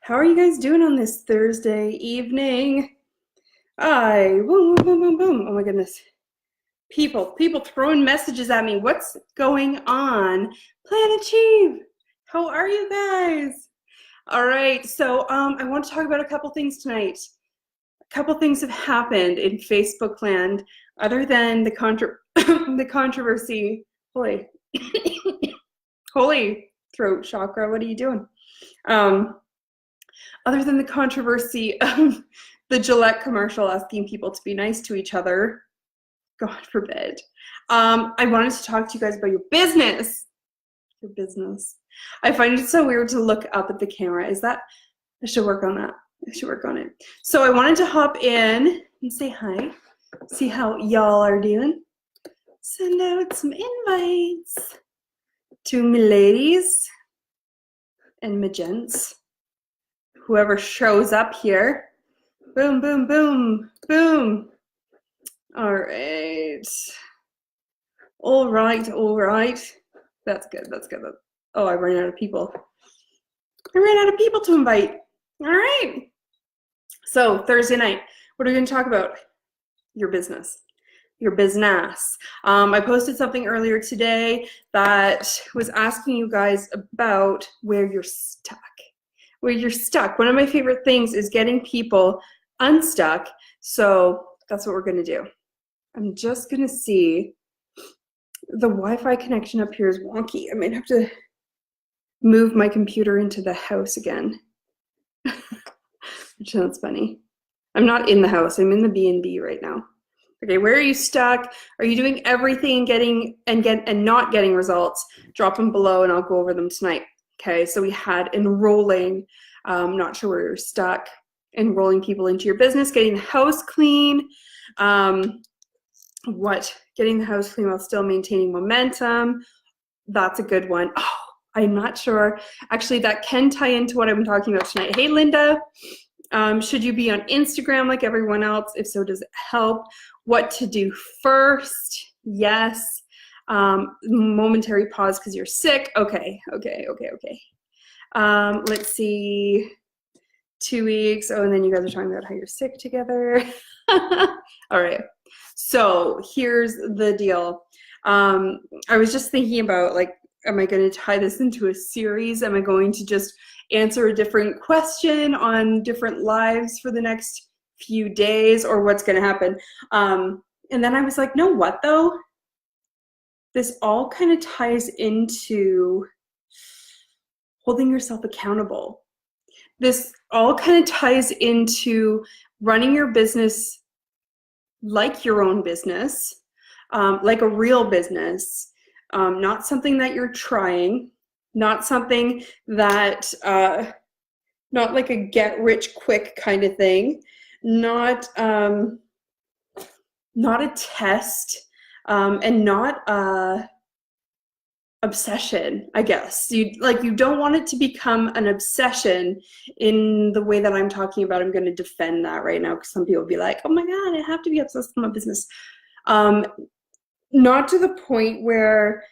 How are you guys doing on this Thursday evening? Boom, boom, boom, boom, boom. Oh my goodness. People throwing messages at me. What's going on? Plan Achieve. How are you guys? All right, so I want to talk about a couple things tonight. A couple things have happened in Facebook land other than the controversy. Holy throat chakra, what are you doing? Other than the controversy of the Gillette commercial asking people to be nice to each other, God forbid, I wanted to talk to you guys about your business. Your business. I find it so weird to look up at the camera. I should work on that. I should work on it. So I wanted to hop in and say hi, see how y'all are doing. Send out some invites to me ladies and me gents. Whoever shows up here. Boom, boom, boom, boom. All right. All right. That's good. Oh, I ran out of people. I ran out of people to invite. All right. So Thursday night, what are we going to talk about? Your business. Your business. I posted something earlier today that was asking you guys about where you're stuck. Where you're stuck. One of my favorite things is getting people unstuck. So that's what we're going to do. I'm just going to see. The Wi-Fi connection up here is wonky. I might have to move my computer into the house again. Which sounds funny. I'm not in the house. I'm in the B&B right now. Okay, where are you stuck? Are you doing everything and not getting results? Drop them below and I'll go over them tonight. Okay, so we had enrolling, not sure where you're stuck, enrolling people into your business, getting the house clean, getting the house clean while still maintaining momentum. That's a good one. Oh, I'm not sure. Actually, that can tie into what I'm talking about tonight. Hey, Linda, should you be on Instagram like everyone else? If so, does it help? What to do first? Yes. Momentary pause because you're sick. Okay. Let's see. 2 weeks. Oh, and then you guys are talking about how you're sick together. All right. So here's the deal. I was just thinking about, like, am I going to tie this into a series? Am I going to just answer a different question on different lives for the next few days, or what's going to happen? And then I was like, know what though? This all kind of ties into holding yourself accountable. This all kind of ties into running your business like your own business, like a real business, not something that you're trying, not something that, not like a get rich quick kind of thing, not a test, and not a obsession, I guess. You don't want it to become an obsession in the way that I'm talking about. I'm going to defend that right now because some people will be like, oh my God, I have to be obsessed with my business. Not to the point where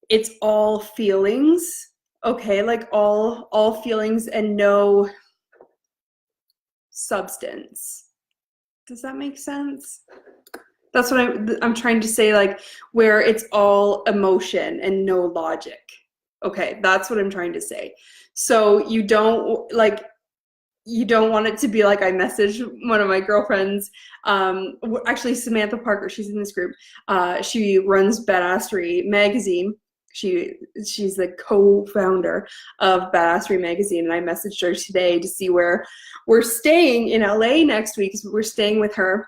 it's all feelings, okay? Like all feelings and no substance. Does that make sense? That's what I'm trying to say, like where it's all emotion and no logic. Okay, that's what I'm trying to say. So you don't want it to be like I messaged one of my girlfriends, actually Samantha Parker, she's in this group. She runs Badassery magazine. She's the co-founder of Badassery magazine, and I messaged her today to see where we're staying in LA next week. We're staying with her.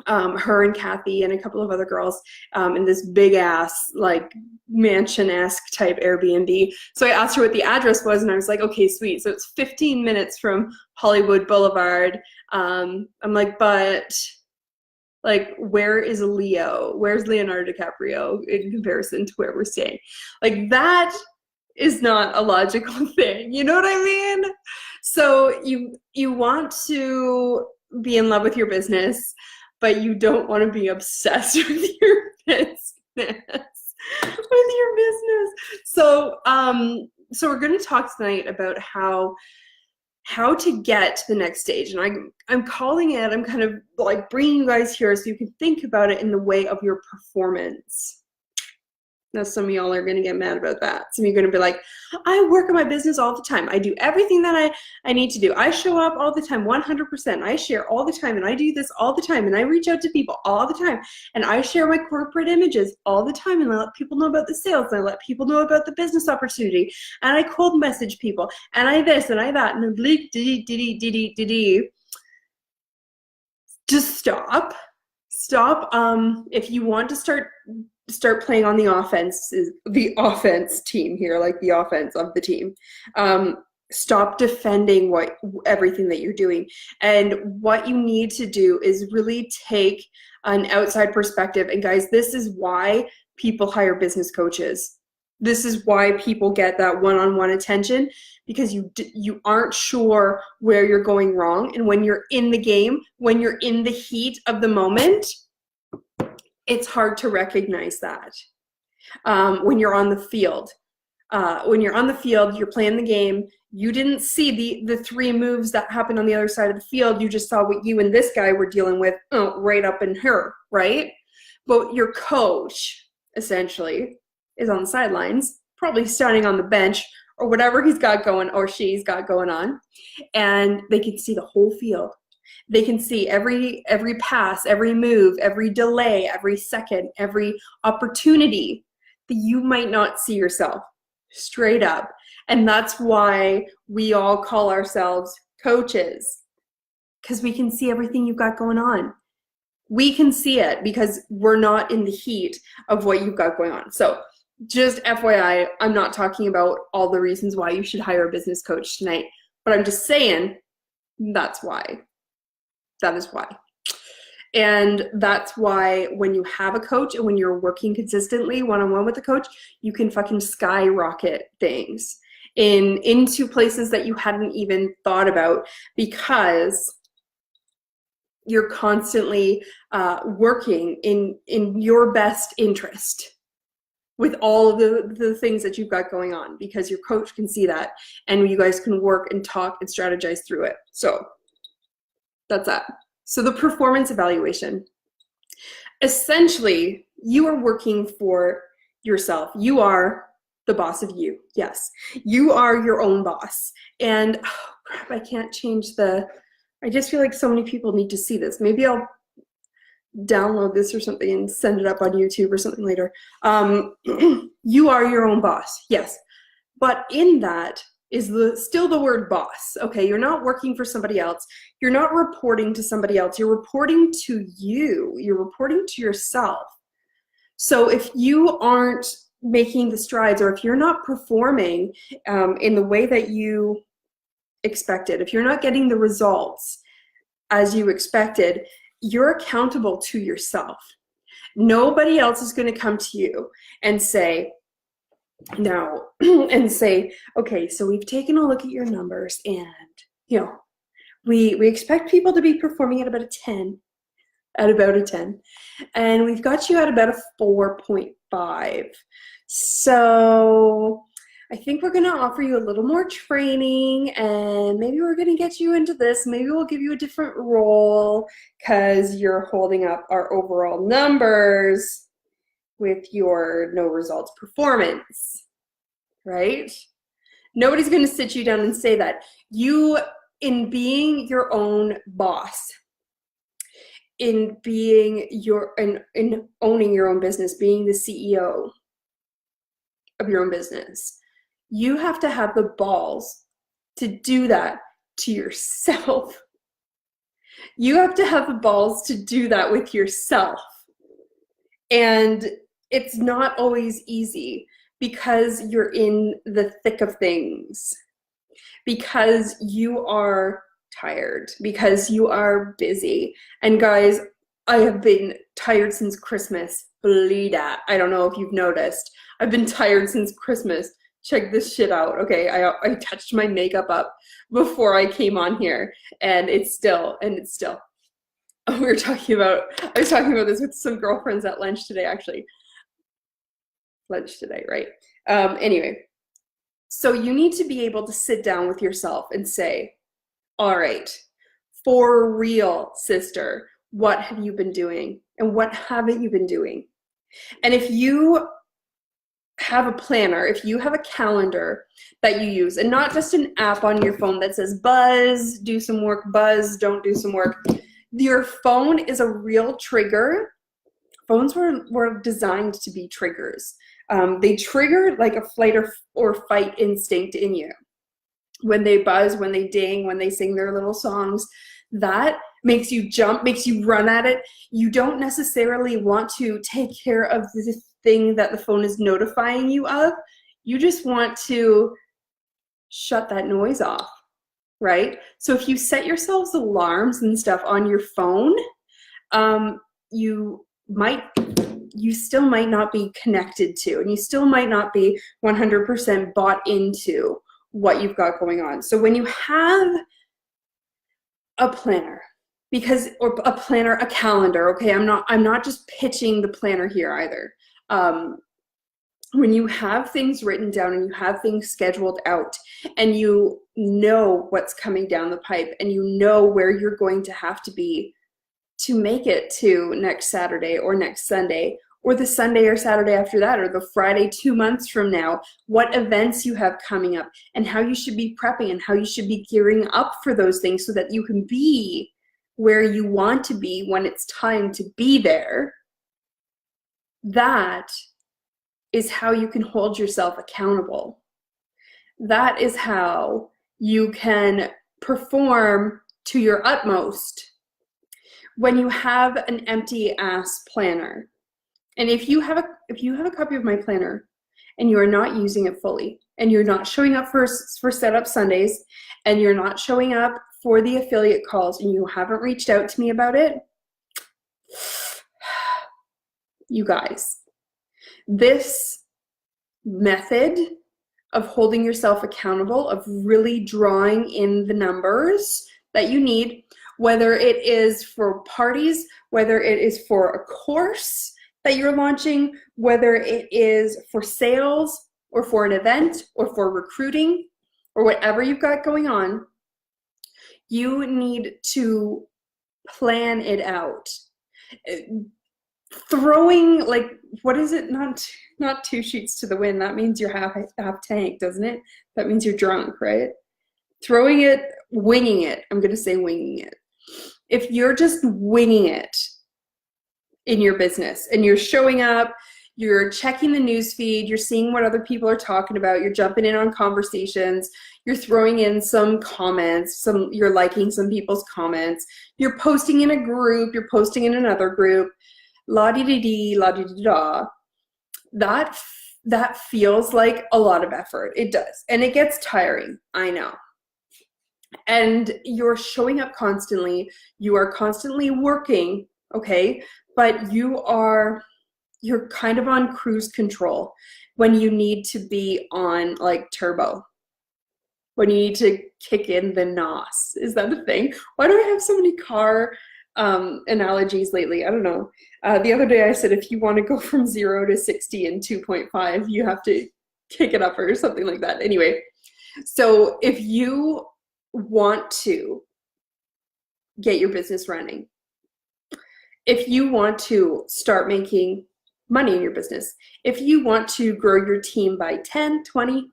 Her and Kathy and a couple of other girls in this big ass like mansion-esque type Airbnb. So I asked her what the address was and I was like, okay, sweet. So it's 15 minutes from Hollywood Boulevard. I'm like, but like, where is Leo? Where's Leonardo DiCaprio in comparison to where we're staying? Like, that is not a logical thing. You know what I mean? So you want to be in love with your business, but you don't want to be obsessed with your business. So we're going to talk tonight about how how to get to the next stage. And I'm calling it, I'm kind of like bringing you guys here so you can think about it in the way of your performance. Now, some of y'all are going to get mad about that. Some of you are going to be like, I work on my business all the time. I do everything that I need to do. I show up all the time, 100%. I share all the time, and I do this all the time, and I reach out to people all the time, and I share my corporate images all the time, and I let people know about the sales, and I let people know about the business opportunity, and I cold message people, and I this, and I that, and bleep, diddy. Just stop. Stop. If you want to start playing on the offense team here, like the offense of the team. Stop defending everything that you're doing. And what you need to do is really take an outside perspective. And guys, this is why people hire business coaches. This is why people get that one-on-one attention, because you aren't sure where you're going wrong. And when you're in the game, when you're in the heat of the moment, it's hard to recognize that. When you're on the field. You're playing the game. You didn't see the three moves that happened on the other side of the field. You just saw what you and this guy were dealing with right up in her, right? But your coach, essentially, is on the sidelines, probably standing on the bench or whatever he's got going or she's got going on, and they can see the whole field. They can see every pass, every move, every delay, every second, every opportunity that you might not see yourself, straight up. And that's why we all call ourselves coaches, because we can see everything you've got going on. We can see it because we're not in the heat of what you've got going on. So just FYI, I'm not talking about all the reasons why you should hire a business coach tonight, but I'm just saying that's why. That is why. And that's why when you have a coach and when you're working consistently one-on-one with a coach, you can fucking skyrocket things into places that you hadn't even thought about, because you're constantly working in your best interest with all of the things that you've got going on, because your coach can see that and you guys can work and talk and strategize through it. So that's that. So the performance evaluation. Essentially, you are working for yourself. You are the boss of you. Yes, you are your own boss. And oh, crap, I can't change I just feel like so many people need to see this. Maybe I'll download this or something and send it up on YouTube or something later. You are your own boss. Yes. But in that is still the word boss. Okay, you're not working for somebody else. You're not reporting to somebody else. You're reporting to you. You're reporting to yourself. So if you aren't making the strides, or if you're not performing in the way that you expected, if you're not getting the results as you expected, you're accountable to yourself. Nobody else is going to come to you and say, okay, so we've taken a look at your numbers, and we expect people to be performing at about a 10, and we've got you at about a 4.5. So I think we're going to offer you a little more training, and maybe we're going to get you into this. Maybe we'll give you a different role because you're holding up our overall numbers with your no results performance, right? Nobody's going to sit you down and say that. You, in being your own boss, in owning your own business, being the CEO of your own business, you have to have the balls to do that to yourself. You have to have the balls to do that with yourself. And it's not always easy, because you're in the thick of things, because you are tired, because you are busy. And guys, I have been tired since Christmas. Believe that. I don't know if you've noticed. I've been tired since Christmas. Check this shit out. Okay, I touched my makeup up before I came on here, and it's still. I was talking about this with some girlfriends at lunch today, actually. Lunch today, right? Anyway, so you need to be able to sit down with yourself and say, All right. For real, sister, what have you been doing? And what haven't you been doing? And if you have a planner, if you have a calendar that you use, and not just an app on your phone that says buzz, do some work, buzz, don't do some work. Your phone is a real trigger. Phones were designed to be triggers. They trigger like a flight or fight instinct in you. When they buzz, when they ding, when they sing their little songs, that makes you jump, makes you run at it. You don't necessarily want to take care of the thing that the phone is notifying you of. You just want to shut that noise off, right? So if you set yourselves alarms and stuff on your phone, you still might not be connected to, and you still might not be 100% bought into what you've got going on. So when you have a planner, a calendar, okay, I'm not just pitching the planner here either. When you have things written down and you have things scheduled out and you know what's coming down the pipe and you know where you're going to have to be to make it to next Saturday or next Sunday, or the Sunday or Saturday after that, or the Friday 2 months from now, what events you have coming up and how you should be prepping and how you should be gearing up for those things so that you can be where you want to be when it's time to be there. That is how you can hold yourself accountable. That is how you can perform to your utmost when you have an empty ass planner. And if you have a copy of my planner and you are not using it fully, and you're not showing up for setup Sundays, and you're not showing up for the affiliate calls, and you haven't reached out to me about it, you guys, this method of holding yourself accountable, of really drawing in the numbers that you need, whether it is for parties, whether it is for a course that you're launching, whether it is for sales or for an event or for recruiting or whatever you've got going on, you need to plan it out. Throwing, like, what is it? Not 2 sheets to the wind. That means you're half tank, doesn't it? That means you're drunk, right? Throwing it, winging it. I'm going to say winging it. If you're just winging it in your business and you're showing up, you're checking the news feed, you're seeing what other people are talking about, you're jumping in on conversations, you're throwing in some comments, you're liking some people's comments, you're posting in a group, you're posting in another group, la-di-di-di, la-di-di-da, that feels like a lot of effort. It does. And it gets tiring, I know. And you're showing up constantly, you are constantly working, okay? But you're kind of on cruise control when you need to be on like turbo, when you need to kick in the NOS. Is that a thing? Why do I have so many car analogies lately? I don't know. The other day I said if you want to go from 0 to 60 in 2.5, you have to kick it up or something like that. Anyway, so if you want to get your business running, if you want to start making money in your business, if you want to grow your team by 10, 20,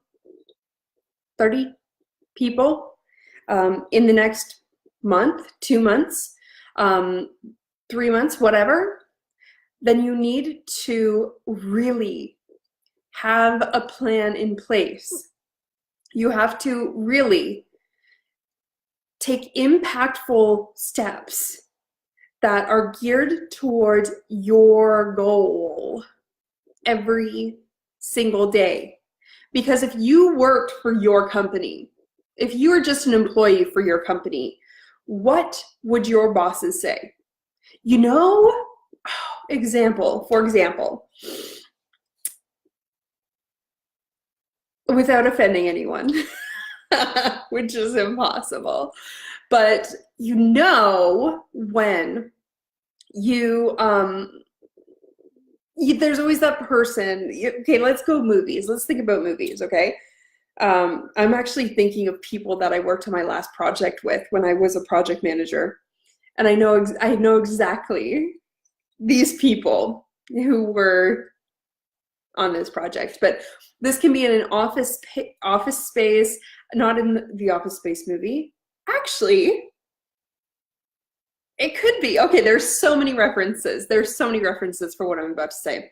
30 people in the next month, 2 months, 3 months, whatever, then you need to really have a plan in place. You have to really take impactful steps that are geared towards your goal every single day. Because if you worked for your company, if you were just an employee for your company, what would your bosses say? You know, for example, without offending anyone, which is impossible, but you know when there's always that person. Okay, let's go movies. Let's think about movies, okay? I'm actually thinking of people that I worked on my last project with when I was a project manager. And I know exactly these people who were on this project. But this can be in an office space, not in the Office Space movie. Actually, it could be. Okay, there's so many references. There's so many references for what I'm about to say.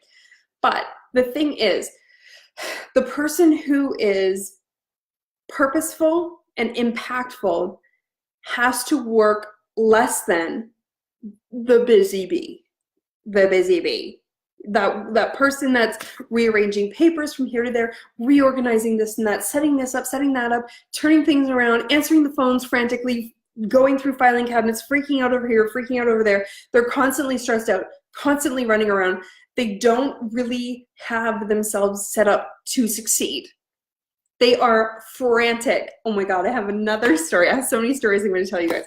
But the thing is, the person who is purposeful and impactful has to work less than the busy bee. The busy bee. That person that's rearranging papers from here to there, reorganizing this and that, setting this up, setting that up, turning things around, answering the phones frantically, going through filing cabinets, freaking out over here, freaking out over there. They're constantly stressed out, constantly running around. They don't really have themselves set up to succeed. They are frantic. Oh my God, I have another story. I have so many stories I'm going to tell you guys.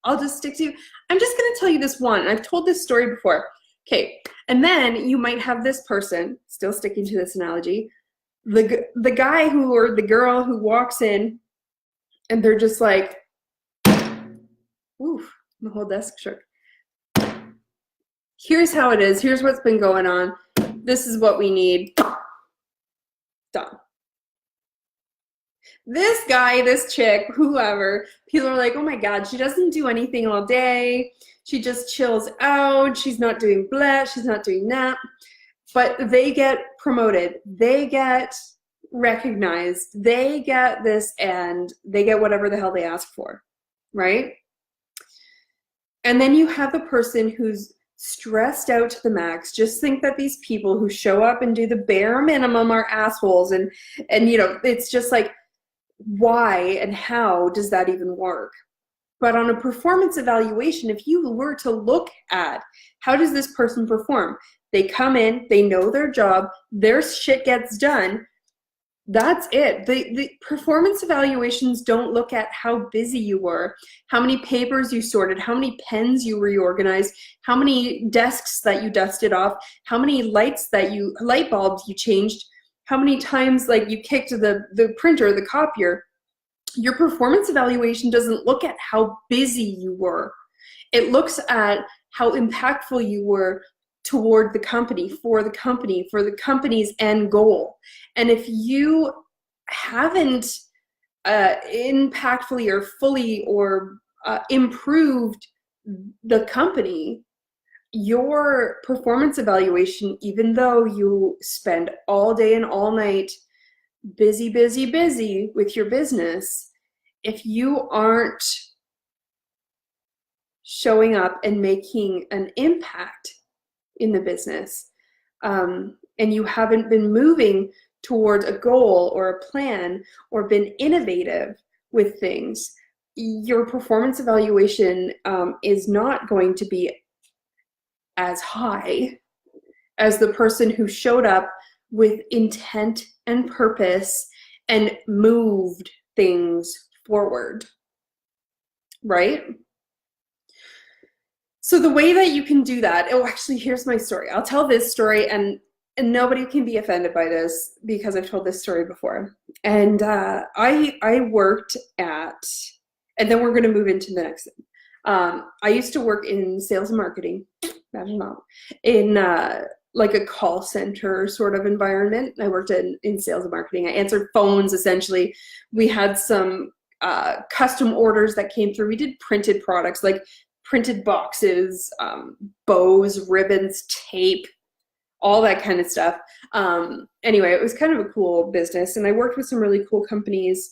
I'll just stick to, I'm just going to tell you this one. I've told this story before. Okay, and then you might have this person, still sticking to this analogy, the guy who or the girl who walks in and they're just like, oof, the whole desk shook. Here's how it is. Here's what's been going on. This is what we need. Done. This guy, this chick, whoever, people are like, oh my God, she doesn't do anything all day. She just chills out. She's not doing blah. She's not doing that. But they get promoted. They get recognized. They get this and they get whatever the hell they ask for, right? And then you have the person who's stressed out to the max. Just think that these people who show up and do the bare minimum are assholes. And you know, it's just like, why and how does that even work? But on a performance evaluation, if you were to look at how does this person perform, they come in, they know their job, their shit gets done, that's it. The performance evaluations don't look at how busy you were, how many papers you sorted, how many pens you reorganized, how many desks that you dusted off, how many light bulbs you changed, how many times like you kicked the printer, the copier. Your performance evaluation doesn't look at how busy you were. It looks at how impactful you were toward the company, for the company's end goal. And if you haven't impactfully or fully or improved the company, your performance evaluation, even though you spend all day and all night busy with your business, if you aren't showing up and making an impact in the business, and you haven't been moving towards a goal or a plan or been innovative with things, your performance evaluation is not going to be as high as the person who showed up with intent and purpose and moved things forward, right? So the way that you can do that, oh, actually, here's my story. I'll tell this story, and nobody can be offended by this because I've told this story before. And I worked at, and then we're going to move into the next thing. I used to work in sales and marketing, imagine that, in like a call center sort of environment. I worked in sales and marketing. I answered phones, essentially. We had some custom orders that came through. We did printed products, like printed boxes, bows, ribbons, tape, all that kind of stuff. Anyway, it was kind of a cool business, and I worked with some really cool companies,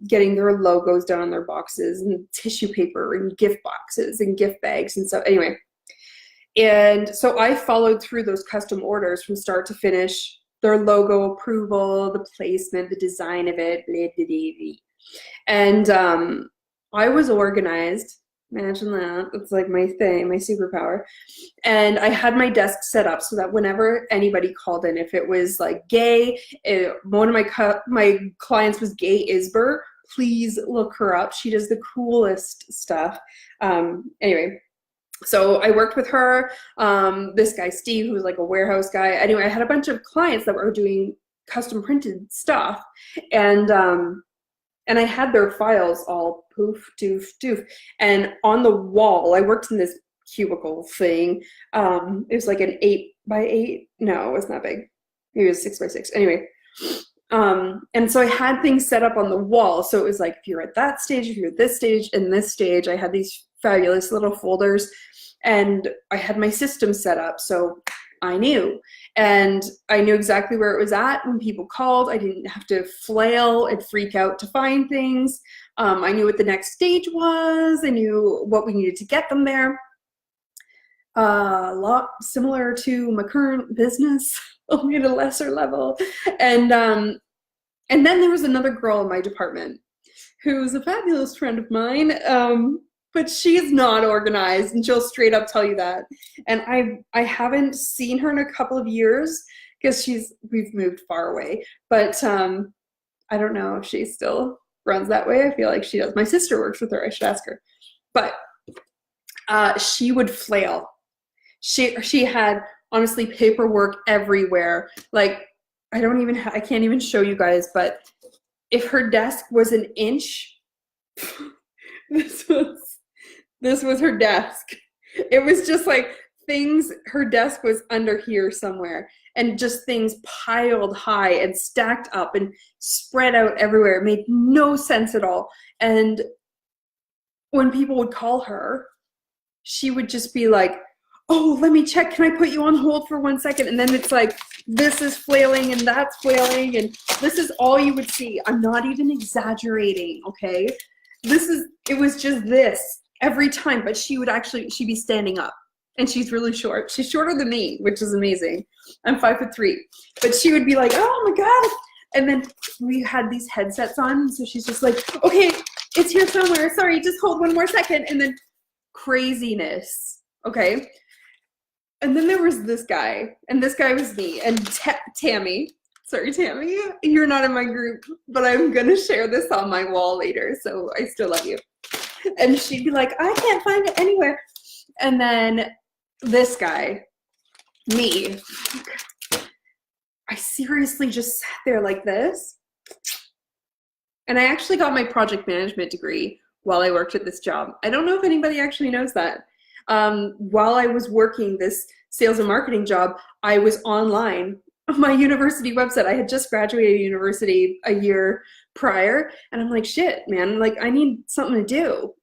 getting their logos done on their boxes, and tissue paper, and gift boxes, and gift bags, and so anyway. And so I followed through those custom orders from start to finish, their logo approval, the placement, the design of it, blah, blah, blah, blah. And I was organized. Imagine that. It's like my thing, my superpower. And I had my desk set up so that whenever anybody called in, if it was like Gay, one of my clients was Gay Isber, please look her up. She does the coolest stuff. Anyway, so I worked with her. This guy, Steve, who was like a warehouse guy. Anyway, I had a bunch of clients that were doing custom printed stuff. And I had their files all poof, doof, doof. And on the wall, I worked in this cubicle thing. It was like an 8x8. No, it wasn't that big. Maybe it was 6x6. Anyway. And so I had things set up on the wall. So it was like, if you're at that stage, if you're at this stage, and this stage, I had these fabulous little folders, and I had my system set up. So I knew. And I knew exactly where it was at when people called. I didn't have to flail and freak out to find things. I knew what the next stage was. I knew what we needed to get them there. A lot similar to my current business, only at a lesser level. And then there was another girl in my department who's a fabulous friend of mine, but she's not organized, and she'll straight up tell you that. And I haven't seen her in a couple of years because we've moved far away. But I don't know if she still runs that way. I feel like she does. My sister works with her. I should ask her. But she would flail. She had, honestly, paperwork everywhere. Like, I can't even show you guys, but if her desk was an inch, this was her desk. It was just like her desk was under here somewhere, and just things piled high and stacked up and spread out everywhere. It made no sense at all. And when people would call her, she would just be like, oh, let me check. Can I put you on hold for 1 second? And then it's like, this is flailing and that's flailing, and this is all you would see. I'm not even exaggerating, okay? It was just this every time, but she'd be standing up, and she's really short. She's shorter than me, which is amazing. I'm 5'3", but she would be like, oh my God. And then we had these headsets on, so she's just like, okay, it's here somewhere. Sorry, just hold 1 more second. And then craziness, okay? And then there was this guy, and this guy was me, and Tammy. Sorry, Tammy, you're not in my group, but I'm going to share this on my wall later, so I still love you. And she'd be like, I can't find it anywhere. And then this guy, me, I seriously just sat there like this. And I actually got my project management degree while I worked at this job. I don't know if anybody actually knows that. While I was working this sales and marketing job, I was online on my university website. I had just graduated university a year prior, and I'm like, shit, man, like I need something to do.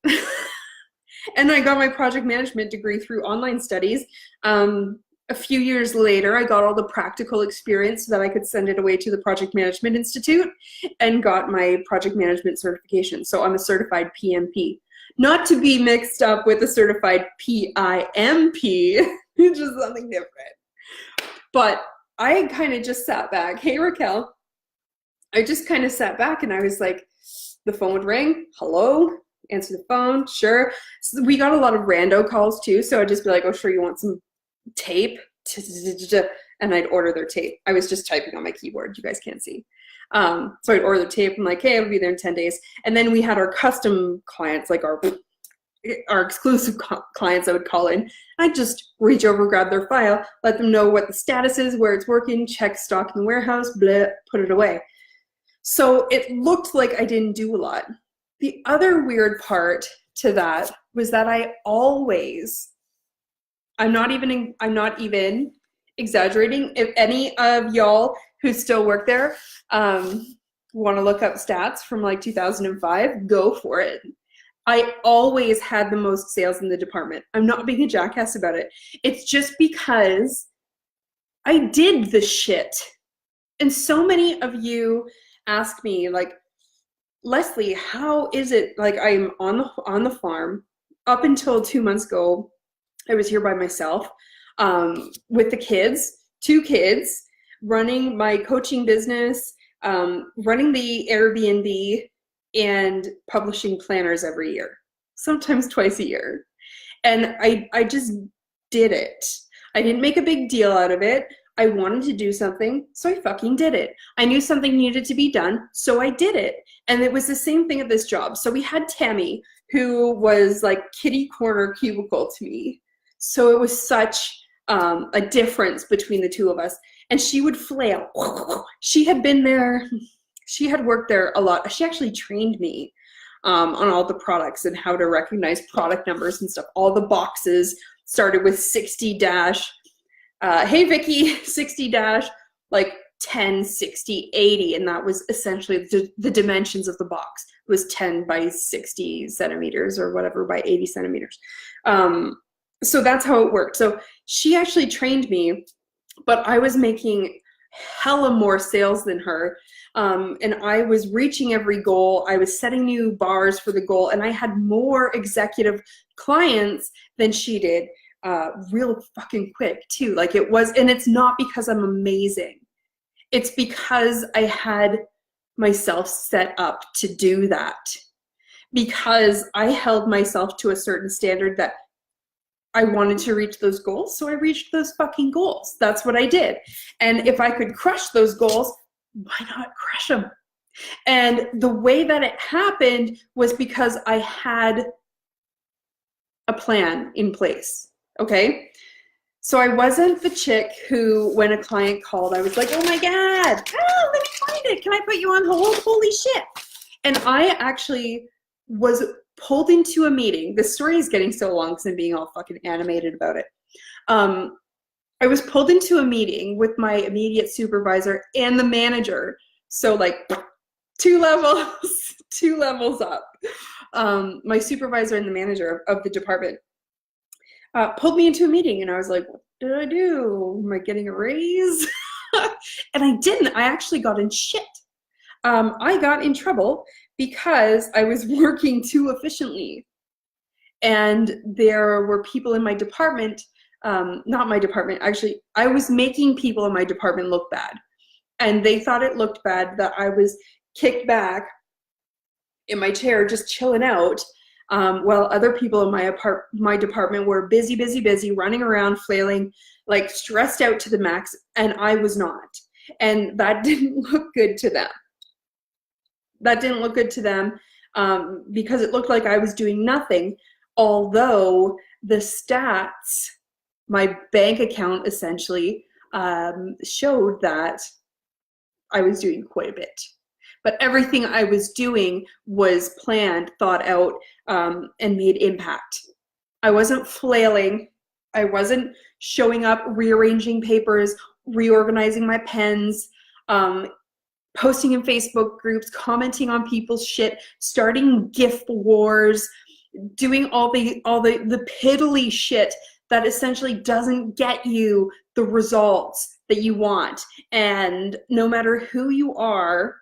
And I got my project management degree through online studies. A few years later, I got all the practical experience so that I could send it away to the Project Management Institute and got my project management certification. So I'm a certified PMP. Not to be mixed up with a certified PIMP, which is something different. But I kind of just sat back. Hey, Raquel. I just kind of sat back, and I was like, the phone would ring. Hello? Answer the phone. Sure. So we got a lot of rando calls too. So I'd just be like, oh, sure, you want some tape? And I'd order their tape. I was just typing on my keyboard. You guys can't see. So I'd order the tape. I'm like, hey, I'll be there in 10 days. And then we had our custom clients, like our exclusive clients I would call in. I'd just reach over, grab their file, let them know what the status is, where it's working, check stock in the warehouse, blah, put it away. So it looked like I didn't do a lot. The other weird part to that was that I'm not even exaggerating. If any of y'all who still work there want to look up stats from like 2005, go for it. I always had the most sales in the department. I'm not being a jackass about it. It's just because I did the shit. And so many of you ask me, like, Leslie, how is it, like, I'm on the farm. Up until 2 months ago, I was here by myself with the kids, 2 kids, running my coaching business, running the Airbnb, and publishing planners every year, sometimes twice a year. And I just did it. I didn't make a big deal out of it. I wanted to do something, so I fucking did it. I knew something needed to be done, so I did it. And it was the same thing at this job. So we had Tammy, who was like kitty corner cubicle to me. So it was such a difference between the two of us. and she would flail. She had been there. She had worked there a lot. She actually trained me on all the products and how to recognize product numbers and stuff. All the boxes started with 60 dash, hey Vicky, 60 dash, like 10, 60, 80. And that was essentially the dimensions of the box. It was 10 by 60 centimeters or whatever by 80 centimeters. So that's how it worked. So she actually trained me, but I was making hella more sales than her. And I was reaching every goal. I was setting new bars for the goal, and I had more executive clients than she did, real fucking quick too. Like it was, and it's not because I'm amazing. It's because I had myself set up to do that, because I held myself to a certain standard that I wanted to reach those goals. So I reached those fucking goals. That's what I did. And if I could crush those goals, why not crush them? And the way that it happened was because I had a plan in place. Okay. So I wasn't the chick who, when a client called, I was like, oh my God, oh, let me find it. Can I put you on hold? Holy shit. And I actually was pulled into a meeting. The story is getting so long because I'm being all fucking animated about it. I was pulled into a meeting with my immediate supervisor and the manager. So like two levels up. My supervisor and the manager of the department pulled me into a meeting, and I was like, what did I do? Am I getting a raise? And I didn't. I actually got in shit. I got in trouble because I was working too efficiently. And there were people in my department, not my department, actually, I was making people in my department look bad. And they thought it looked bad that I was kicked back in my chair just chilling out, while other people in my department were busy, running around, flailing, like stressed out to the max, and I was not. And that didn't look good to them. That didn't look good to them, because it looked like I was doing nothing, although the stats, my bank account essentially, showed that I was doing quite a bit. But everything I was doing was planned, thought out, and made impact. I wasn't flailing. I wasn't showing up, rearranging papers, reorganizing my pens, posting in Facebook groups, commenting on people's shit, starting gift wars, doing all the piddly shit that essentially doesn't get you the results that you want. And no matter who you are,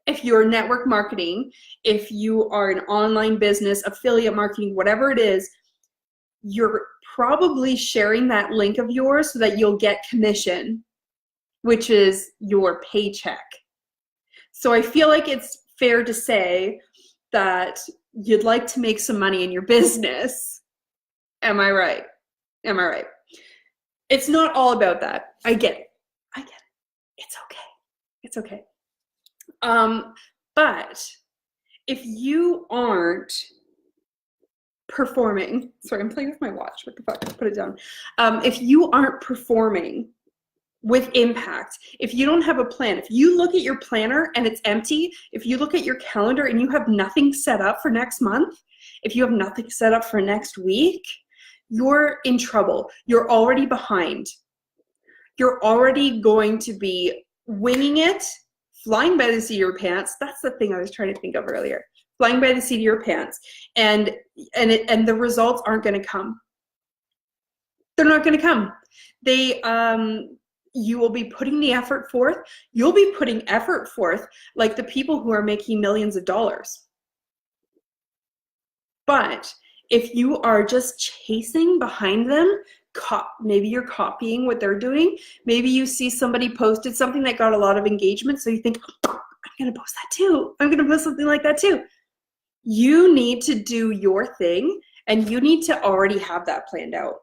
if you're network marketing, if you are an online business, affiliate marketing, whatever it is, you're probably sharing that link of yours so that you'll get commission, which is your paycheck. So I feel like it's fair to say that you'd like to make some money in your business. Am I right? Am I right? It's not all about that. I get it. It's okay. It's okay. But if you aren't performing, sorry, I'm playing with my watch. What the fuck? Put it down. If you aren't performing with impact, if you don't have a plan, if you look at your planner and it's empty, if you look at your calendar and you have nothing set up for next month, if you have nothing set up for next week, you're in trouble. You're already behind. You're already going to be winging it, flying by the seat of your pants. That's the thing I was trying to think of earlier. Flying by the seat of your pants. And the results aren't going to come. They're not going to come. You will be putting the effort forth. You'll be putting effort forth like the people who are making millions of dollars. But if you are just chasing behind them, maybe you're copying what they're doing. Maybe you see somebody posted something that got a lot of engagement, so you think, oh, I'm going to post that too. I'm going to post something like that too. You need to do your thing, and you need to already have that planned out.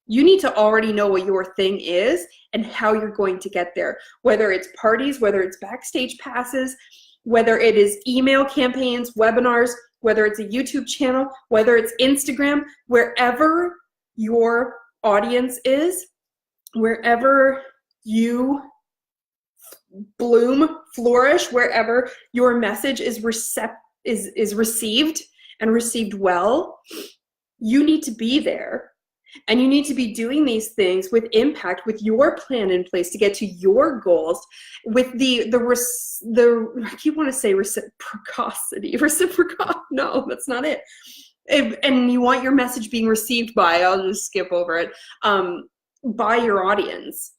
You need to already know what your thing is and how you're going to get there, whether it's parties, whether it's backstage passes, whether it is email campaigns, webinars, whether it's a YouTube channel, whether it's Instagram, wherever your audience is, wherever you bloom, flourish wherever your message is received and received well. You need to be there. And you need to be doing these things with impact, with your plan in place to get to your goals, with the I keep want to say reciprocity. No, that's not it. And you want your message being received by, I'll just skip over it, by your audience.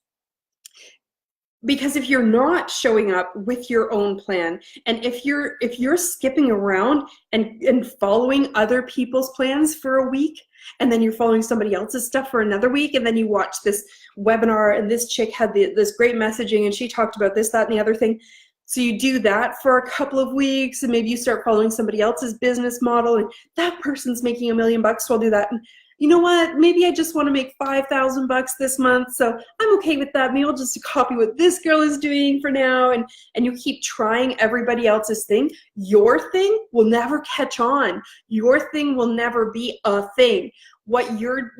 Because if you're not showing up with your own plan, and if you're skipping around and following other people's plans for a week, and then you're following somebody else's stuff for another week, and then you watch this webinar and this chick had this great messaging and she talked about this, that, and the other thing. So you do that for a couple of weeks, and maybe you start following somebody else's business model, and that person's making $1 million, so I'll do that. And you know what? Maybe I just want to make $5,000 this month, so I'm okay with that. Maybe I'll just copy what this girl is doing for now, and you keep trying everybody else's thing. Your thing will never catch on. Your thing will never be a thing. What you're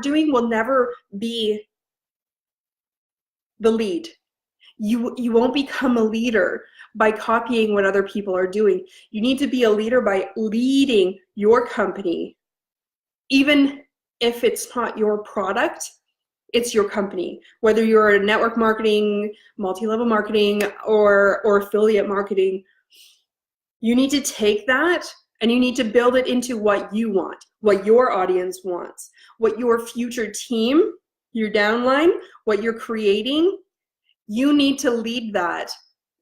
doing will never be the lead. You won't become a leader by copying what other people are doing. You need to be a leader by leading your company. Even if it's not your product, it's your company. Whether you're network marketing, multi-level marketing, or affiliate marketing, you need to take that and you need to build it into what you want, what your audience wants, what your future team, your downline, what you're creating. You need to lead that.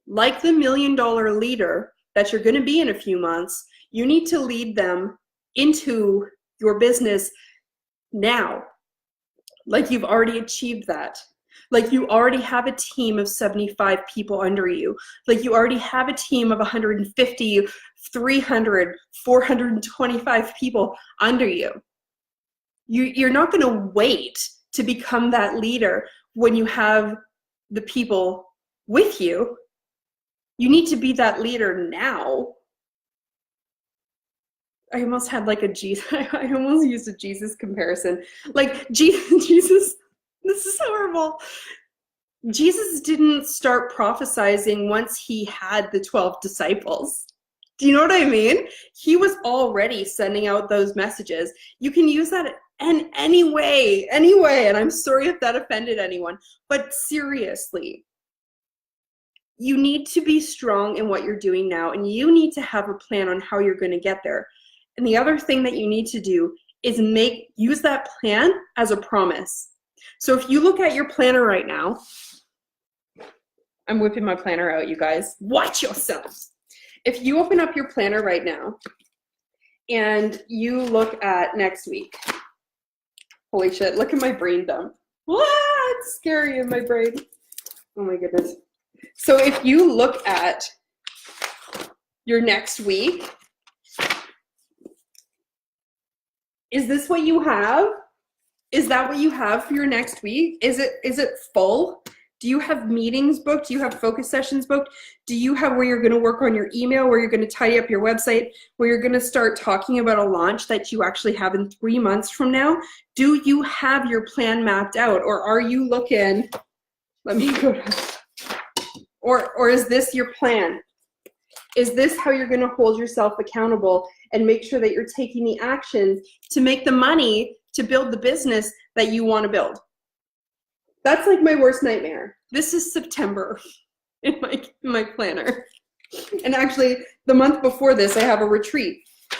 Like the $1 million leader that you're going to be in a few months, you need to lead them into your business now, like you've already achieved that, like you already have a team of 75 people under you, like you already have a team of 150, 300, 425 people under you. You're not going to wait to become that leader when you have the people with you. You need to be that leader now. I almost had like a Jesus, I almost used a Jesus comparison. Like Jesus, this is horrible. Jesus didn't start prophesizing once he had the 12 disciples. Do you know what I mean? He was already sending out those messages. You can use that in any way, and I'm sorry if that offended anyone, but seriously, you need to be strong in what you're doing now, and you need to have a plan on how you're going to get there. And the other thing that you need to do is use that plan as a promise. So if you look at your planner right now, I'm whipping my planner out, you guys. Watch yourselves. If you open up your planner right now and you look at next week, holy shit, look at my brain dump. It's scary in my brain. Oh my goodness. So if you look at your next week, is this what you have? Is that what you have for your next week? Is it full? Do you have meetings booked? Do you have focus sessions booked? Do you have where you're going to work on your email, where you're going to tidy up your website, where you're going to start talking about a launch that you actually have in 3 months from now? Do you have your plan mapped out, or are you looking, let me go down. Or is this your plan? Is this how you're going to hold yourself accountable and make sure that you're taking the actions to make the money to build the business that you want to build? That's like my worst nightmare. This is September in my planner. And actually, the month before this, I have a retreat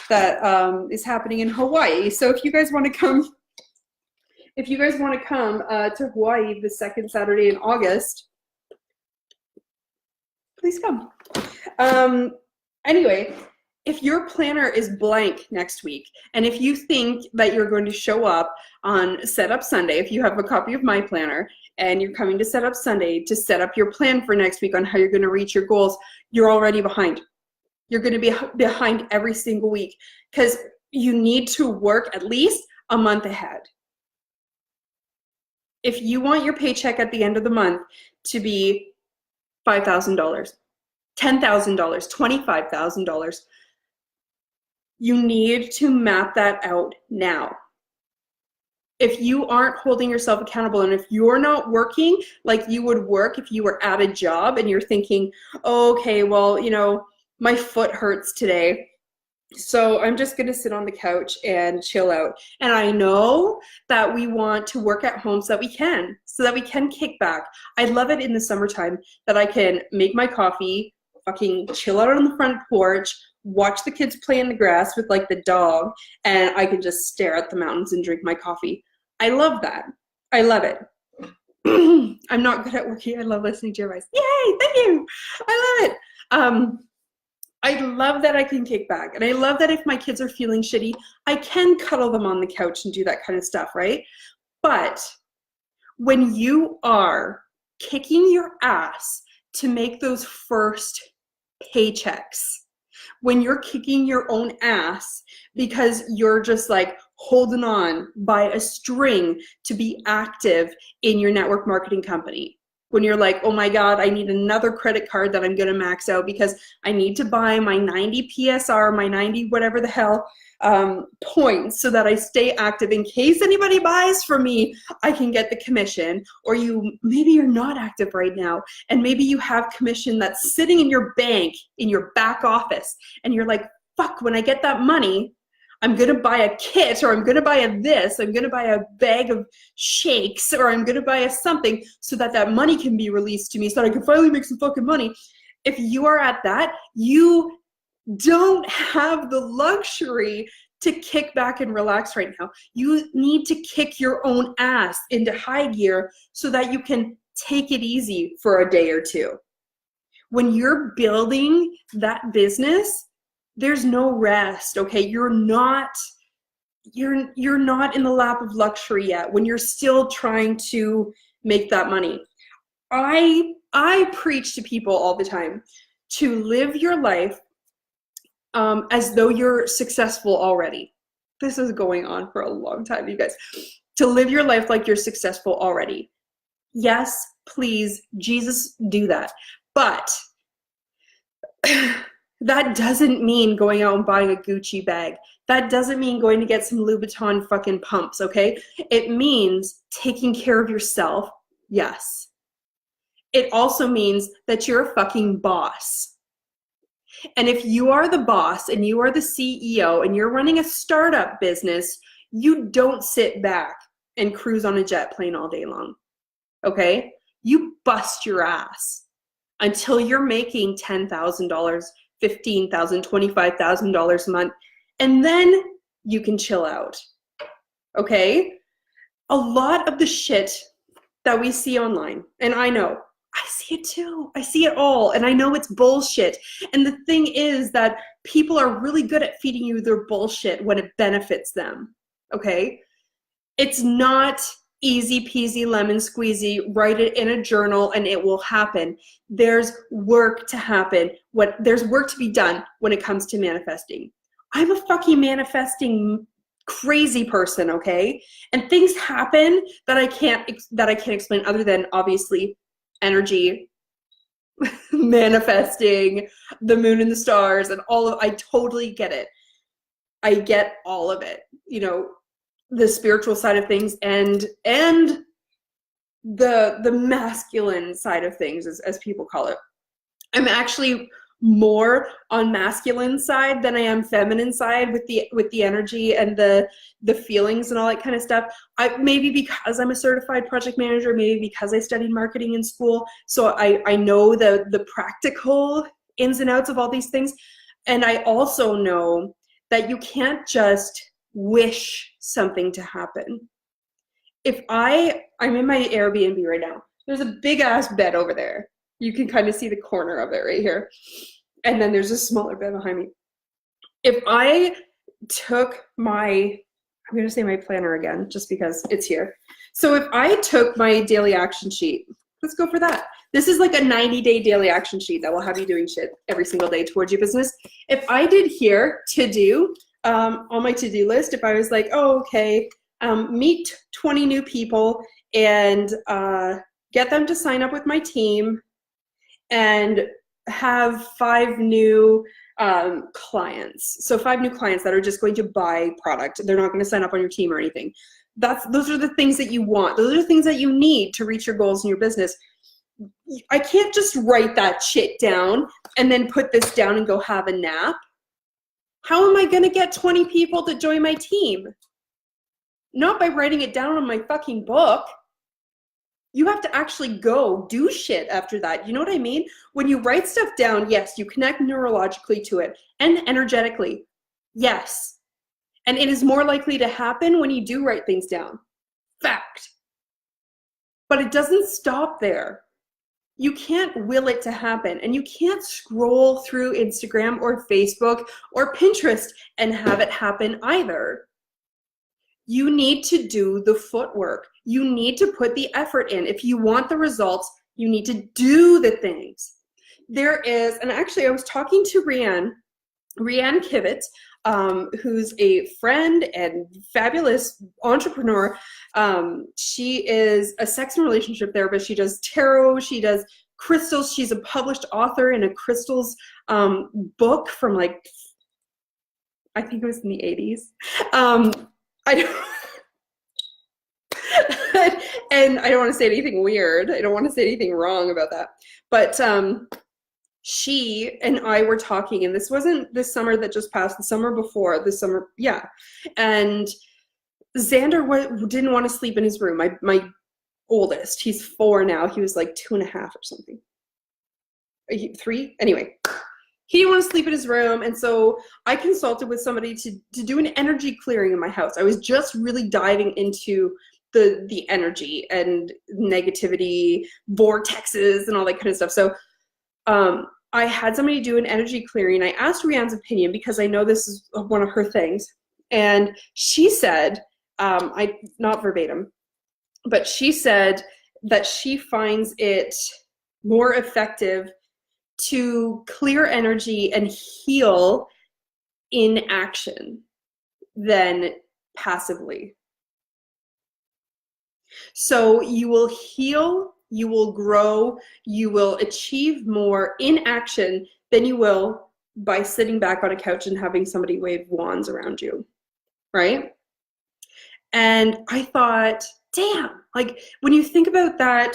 that is happening in Hawaii. So if you guys want to come, to Hawaii the second Saturday in August, please come. Anyway, if your planner is blank next week, and if you think that you're going to show up on Setup Sunday, if you have a copy of my planner and you're coming to Setup Sunday to set up your plan for next week on how you're going to reach your goals, you're already behind. You're going to be behind every single week because you need to work at least a month ahead. If you want your paycheck at the end of the month to be $5,000, $10,000, $25,000, you need to map that out now. If you aren't holding yourself accountable, and if you're not working like you would work if you were at a job and you're thinking, oh, okay, well, you know, my foot hurts today, so I'm just going to sit on the couch and chill out. And I know that we want to work at home so that we can kick back. I love it in the summertime that I can make my coffee, fucking chill out on the front porch, watch the kids play in the grass with like the dog, and I can just stare at the mountains and drink my coffee. I love that. I love it. I'm not good at working. I love listening to your voice. Yay, thank you. I love it. I love that I can kick back. And I love that if my kids are feeling shitty, I can cuddle them on the couch and do that kind of stuff, right? But when you are kicking your ass to make those first paychecks, when you're kicking your own ass because you're just like holding on by a string to be active in your network marketing company, when you're like, oh my God, I need another credit card that I'm gonna max out because I need to buy my 90 PSR, my 90 whatever the hell points so that I stay active in case anybody buys from me, I can get the commission. Or maybe you're not active right now and maybe you have commission that's sitting in your bank, in your back office, and you're like, fuck, when I get that money, I'm going to buy a kit, or I'm going to buy I'm going to buy a bag of shakes, or I'm going to buy a something so that that money can be released to me so that I can finally make some fucking money. If you are at that, you don't have the luxury to kick back and relax right now. You need to kick your own ass into high gear so that you can take it easy for a day or two. When you're building that business, there's no rest, okay? You're not in the lap of luxury yet when you're still trying to make that money. I preach to people all the time to live your life as though you're successful already. This is going on for a long time, you guys. To live your life like you're successful already. Yes, please, Jesus, do that. But that doesn't mean going out and buying a Gucci bag. That doesn't mean going to get some Louboutin fucking pumps, okay? It means taking care of yourself, yes. It also means that you're a fucking boss. And if you are the boss and you are the CEO and you're running a startup business, you don't sit back and cruise on a jet plane all day long, okay? You bust your ass until you're making $10,000, $15,000, $25,000 a month, and then you can chill out, okay? A lot of the shit that we see online, and I know, I see it too. I see it all, and I know it's bullshit. And the thing is that people are really good at feeding you their bullshit when it benefits them, okay? It's not easy peasy lemon squeezy, write it in a journal and it will happen. There's work to happen. There's work to be done when it comes to manifesting. I'm a fucking manifesting crazy person, okay? And things happen that I can't explain other than obviously energy, manifesting, the moon and the stars, and I totally get it. I get all of it, you know, the spiritual side of things and the masculine side of things, as people call it. I'm actually more on masculine side than I am feminine side with the energy and the feelings and all that kind of stuff. Maybe because I'm a certified project manager, maybe because I studied marketing in school, so I know the practical ins and outs of all these things. And I also know that you can't just wish something to happen. If I'm in my Airbnb right now, there's a big ass bed over there. You can kind of see the corner of it right here. And then there's a smaller bed behind me. If I took I'm going to say my planner again, just because it's here. So if I took my daily action sheet, let's go for that. This is like a 90-day daily action sheet that will have you doing shit every single day towards your business. If I did here to do on my to-do list, if I was like, oh, okay, meet 20 new people and get them to sign up with my team and have 5 new clients. So 5 new clients that are just going to buy product. They're not going to sign up on your team or anything. Those are the things that you want. Those are the things that you need to reach your goals in your business. I can't just write that shit down and then put this down and go have a nap. How am I going to get 20 people to join my team? Not by writing it down on my fucking book. You have to actually go do shit after that. You know what I mean? When you write stuff down, yes, you connect neurologically to it and energetically. Yes. And it is more likely to happen when you do write things down. Fact. But it doesn't stop there. You can't will it to happen, and you can't scroll through Instagram or Facebook or Pinterest and have it happen either. You need to do the footwork. You need to put the effort in. If you want the results, you need to do the things. There is, and actually I was talking to Rianne Kivitz, who's a friend and fabulous entrepreneur. She is a sex and relationship therapist. She does tarot. She does crystals. She's a published author in a crystals book from like, I think it was in the 80s. And I don't want to say anything weird. I don't want to say anything wrong about that. But she and I were talking, and this wasn't this summer that just passed, the summer before, this summer, yeah. And Xander didn't want to sleep in his room. My oldest, he's 4 now. He was like 2.5 or something. 3? Anyway, he didn't want to sleep in his room. And so I consulted with somebody to do an energy clearing in my house. I was just really diving into the energy and negativity, vortexes, and all that kind of stuff. So I had somebody do an energy clearing. I asked Rianne's opinion because I know this is one of her things. And she said, not verbatim, but she said that she finds it more effective to clear energy and heal in action than passively. So you will heal, you will grow, you will achieve more in action than you will by sitting back on a couch and having somebody wave wands around you, right? And I thought, damn, like when you think about that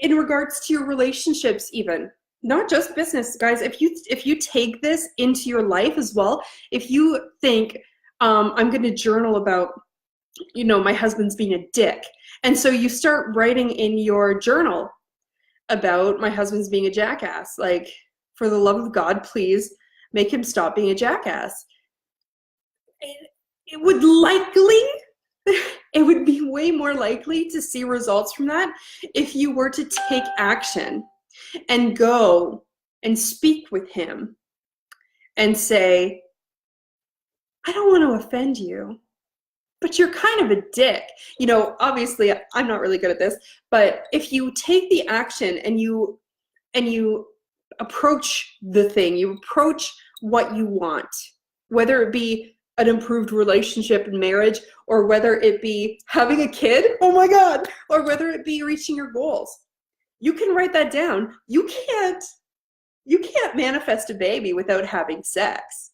in regards to your relationships even, not just business, guys, if you take this into your life as well, if you think, I'm going to journal about, my husband's being a dick. And so you start writing in your journal about my husband's being a jackass. Like, for the love of God, please make him stop being a jackass. It would be way more likely to see results from that if you were to take action and go and speak with him and say, I don't want to offend you, but you're kind of a dick. Obviously I'm not really good at this, but if you take the action and you approach the thing, you approach what you want, whether it be an improved relationship and marriage, or whether it be having a kid, oh my God, or whether it be reaching your goals. You can write that down. You can't manifest a baby without having sex.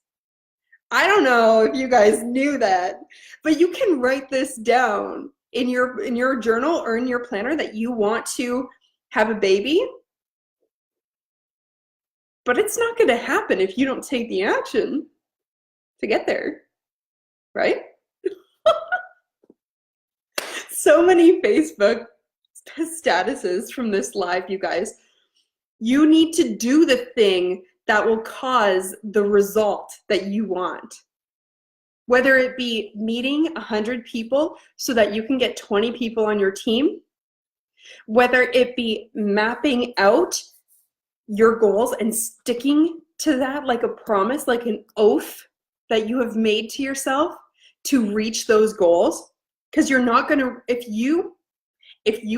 I don't know if you guys knew that, but you can write this down in your journal or in your planner that you want to have a baby. But it's not going to happen if you don't take the action to get there, right? So many Facebook statuses from this live, you guys. You need to do the thing that will cause the result that you want. Whether it be meeting 100 people so that you can get 20 people on your team, whether it be mapping out your goals and sticking to that like a promise, like an oath that you have made to yourself to reach those goals. Because you're not going to, if you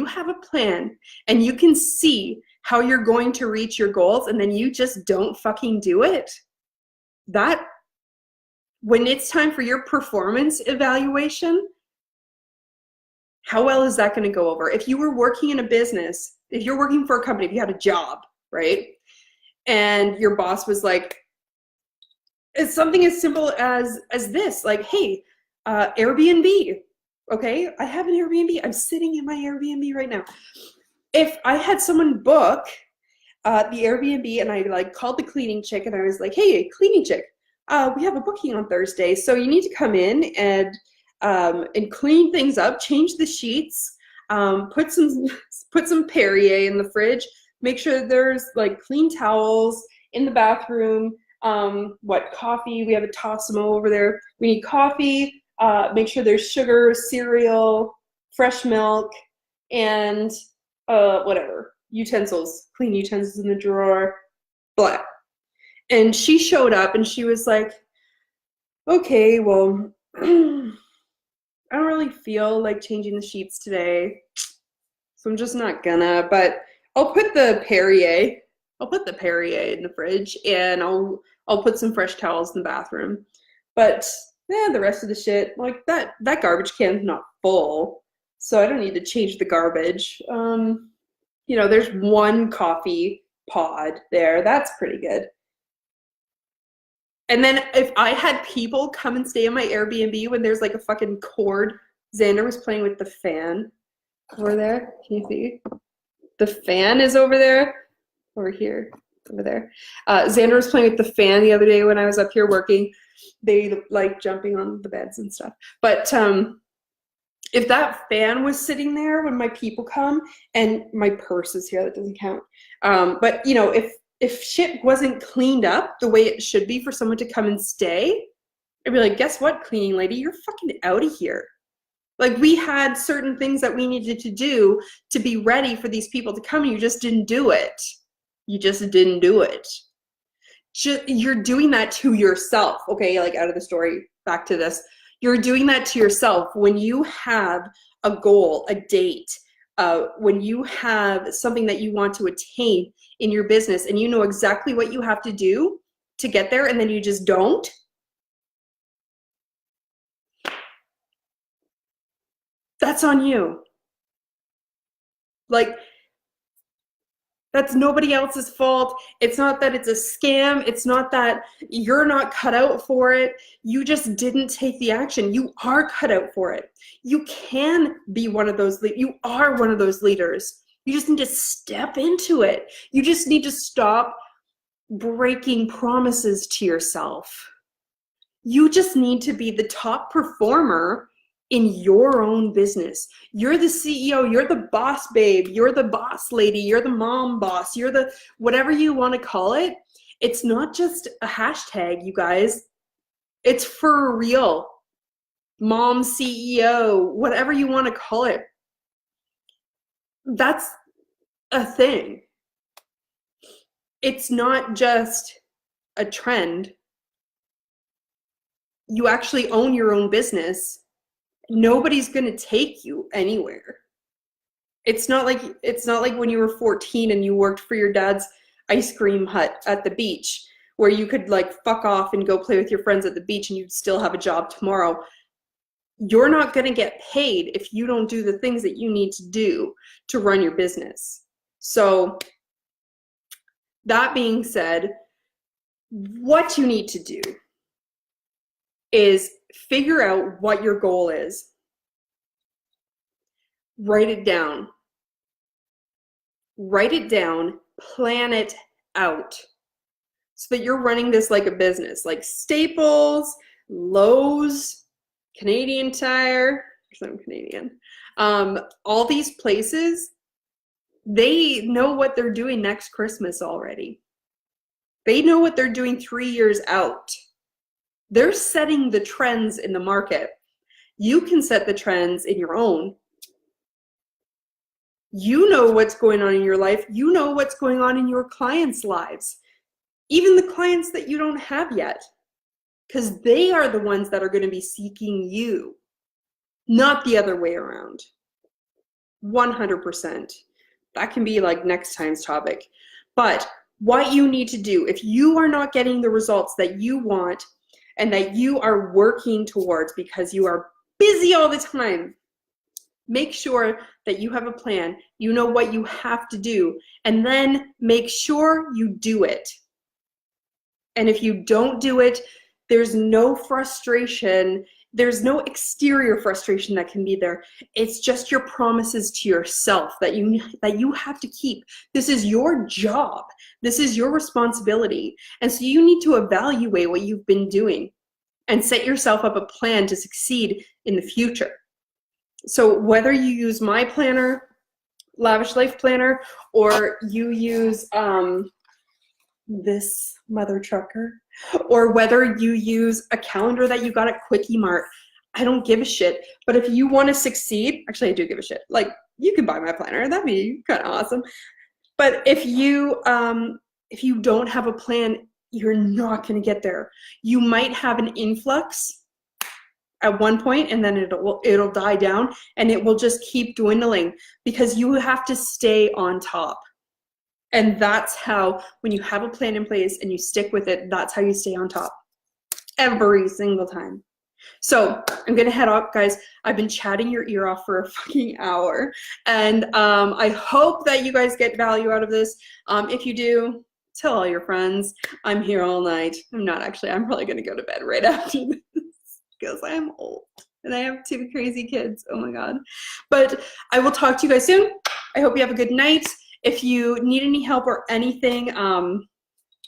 have a plan and you can see how you're going to reach your goals and then you just don't fucking do it, that when it's time for your performance evaluation, how well is that going to go over? If you were working in a business, if you're working for a company, if you had a job, right? And your boss was like, It's something as simple as this, like, hey, Airbnb. Okay, I have an Airbnb. I'm sitting in my Airbnb right now. If I had someone book the Airbnb and I like called the cleaning chick and I was like, hey, cleaning chick, we have a booking on Thursday, so you need to come in and clean things up, change the sheets, put some Perrier in the fridge, make sure there's like clean towels in the bathroom. Coffee? We have a Tassimo over there. We need coffee. Make sure there's sugar, cereal, fresh milk, and whatever. Utensils, clean utensils in the drawer, blah. And she showed up and she was like, okay, well, I don't really feel like changing the sheets today, so I'm just not gonna, but I'll put the Perrier in the fridge and I'll put some fresh towels in the bathroom. But the rest of the shit, like that garbage can's not full, so I don't need to change the garbage. There's one coffee pod there. That's pretty good. And then if I had people come and stay in my Airbnb when there's like a fucking cord, Xander was playing with the fan over there. Can you see? The fan is over there. Over here. Over there. Xander was playing with the fan the other day when I was up here working. They like jumping on the beds and stuff. But if that fan was sitting there when my people come, and my purse is here, that doesn't count. But if shit wasn't cleaned up the way it should be for someone to come and stay, I'd be like, guess what, cleaning lady, you're fucking out of here. Like, we had certain things that we needed to do to be ready for these people to come, and you just didn't do it. You just didn't do it. You're doing that to yourself, okay? Like, out of the story, back to this. You're doing that to yourself when you have a goal, a date, when you have something that you want to attain in your business and you know exactly what you have to do to get there, and then you just don't. That's on you. Like, that's nobody else's fault. It's not that it's a scam. It's not that you're not cut out for it. You just didn't take the action. You are cut out for it. You can be one of those. You are one of those leaders. You just need to step into it. You just need to stop breaking promises to yourself. You just need to be the top performer in your own business. You're the CEO, you're the boss babe, you're the boss lady, you're the mom boss, you're the whatever you want to call it. It's not just a hashtag, you guys. It's for real. Mom CEO, whatever you want to call it. That's a thing. It's not just a trend. You actually own your own business. Nobody's going to take you anywhere. It's not like when you were 14 and you worked for your dad's ice cream hut at the beach, where you could like fuck off and go play with your friends at the beach and you'd still have a job tomorrow. You're not going to get paid if you don't do the things that you need to do to run your business. So that being said, what you need to do is figure out what your goal is. Write it down. Write it down, plan it out so that you're running this like a business, like Staples, Lowe's, Canadian Tire, because I'm Canadian. All these places, they know what they're doing next Christmas already. They know what they're doing 3 years out. They're setting the trends in the market. You can set the trends in your own. You know what's going on in your life. You know what's going on in your clients' lives. Even the clients that you don't have yet. Because they are the ones that are going to be seeking you. Not the other way around. 100%. That can be like next time's topic. But what you need to do, if you are not getting the results that you want and that you are working towards because you are busy all the time, make sure that you have a plan. You know what you have to do. And then make sure you do it. And if you don't do it, There's no frustration. There's no exterior frustration that can be there. It's just your promises to yourself that you have to keep. This is your job. This is your responsibility. And so you need to evaluate what you've been doing and set yourself up a plan to succeed in the future. So whether you use my planner, Lavish Life Planner, or you use this mother trucker, or whether you use a calendar that you got at Quickie Mart, I don't give a shit. But if you want to succeed, actually I do give a shit. Like, you can buy my planner, that'd be kind of awesome. But if you don't have a plan, you're not going to get there. You might have an influx at one point, and then it'll die down, and it will just keep dwindling because you have to stay on top. And that's how, when you have a plan in place and you stick with it, that's how you stay on top every single time. So I'm gonna head off, guys. I've been chatting your ear off for a fucking hour, and I hope that you guys get value out of this. If you do, tell all your friends. I'm here all night. I'm not actually. I'm probably gonna go to bed right after this because I'm old and I have 2 crazy kids. Oh my God. But I will talk to you guys soon. I hope you have a good night. If you need any help or anything,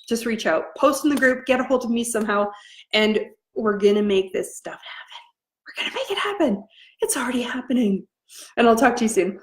just reach out. Post in the group, get a hold of me somehow, and we're gonna make this stuff happen. We're gonna make it happen. It's already happening. And I'll talk to you soon.